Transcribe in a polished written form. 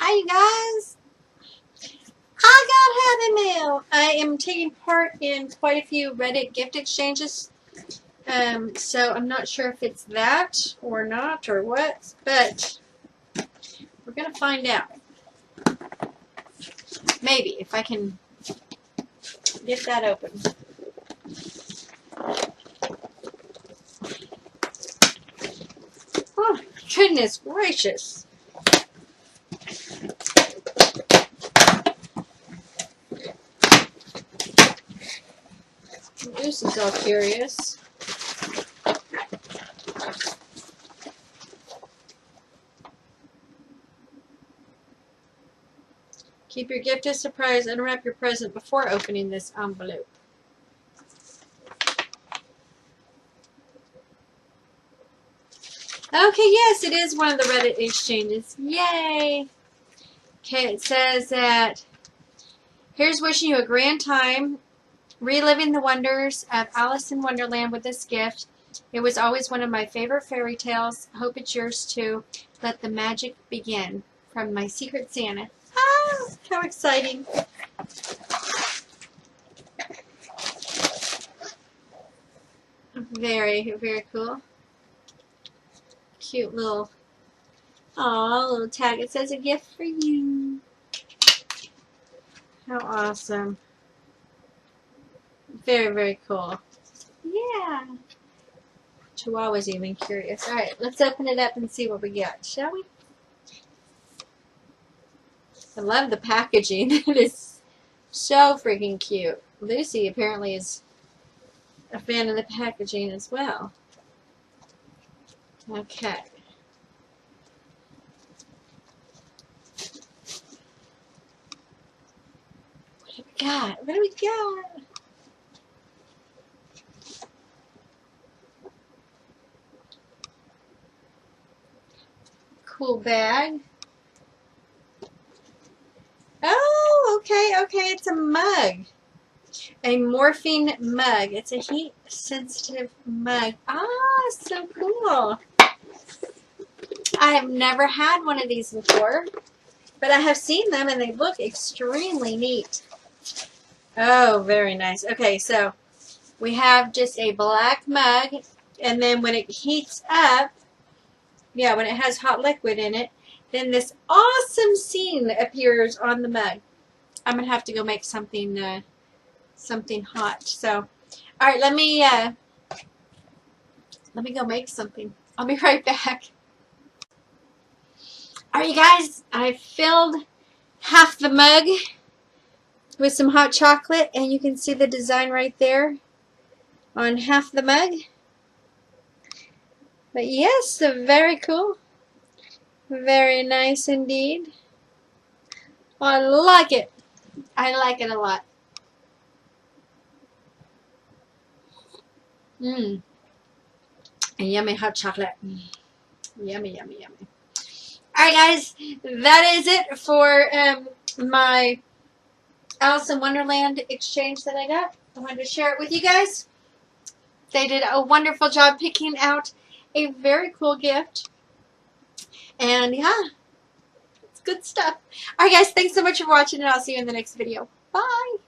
Hi, you guys. I got Happy Mail. I am taking part in quite a few Reddit gift exchanges. So I'm not sure if it's that or not or what, but we're going to find out. Maybe, if I can get that open. Oh, goodness gracious. Lucy's all curious. Keep your gift a surprise. Unwrap your present before opening this envelope. Okay, yes, it is one of the Reddit exchanges. Yay! Okay, it says that here's wishing you a grand time, reliving the wonders of Alice in Wonderland with this gift. It was always one of my favorite fairy tales. Hope it's yours too. Let the magic begin. From my Secret Santa. Ah, how exciting. Very, very cool. Cute little, little tag. It says a gift for you. How awesome. Very, very cool. Yeah. Chihuahua's even curious. Alright, let's open it up and see what we got, shall we? I love the packaging. It is so freaking cute. Lucy apparently is a fan of the packaging as well. Okay. What do we got? What do we got? Cool bag. Oh, okay, okay. It's a mug. A morphine mug. It's a heat-sensitive mug. Ah, so cool. I have never had one of these before, but I have seen them and they look extremely neat. Oh, very nice. Okay, so we have just a black mug, and then when it heats up, yeah, when it has hot liquid in it, then this awesome scene appears on the mug. I'm going to have to go make something something hot. So, all right, let me go make something. I'll be right back. All right, you guys, I filled half the mug with some hot chocolate, and you can see the design right there on half the mug. But yes, very cool. Very nice indeed. I like it. I like it a lot. Mmm. And yummy hot chocolate. Yummy, yummy, yummy. Alright guys, that is it for my Alice in Wonderland exchange that I got. I wanted to share it with you guys. They did a wonderful job picking out a very cool gift. And yeah, it's good stuff. Alright guys, thanks so much for watching, and I'll see you in the next video. Bye!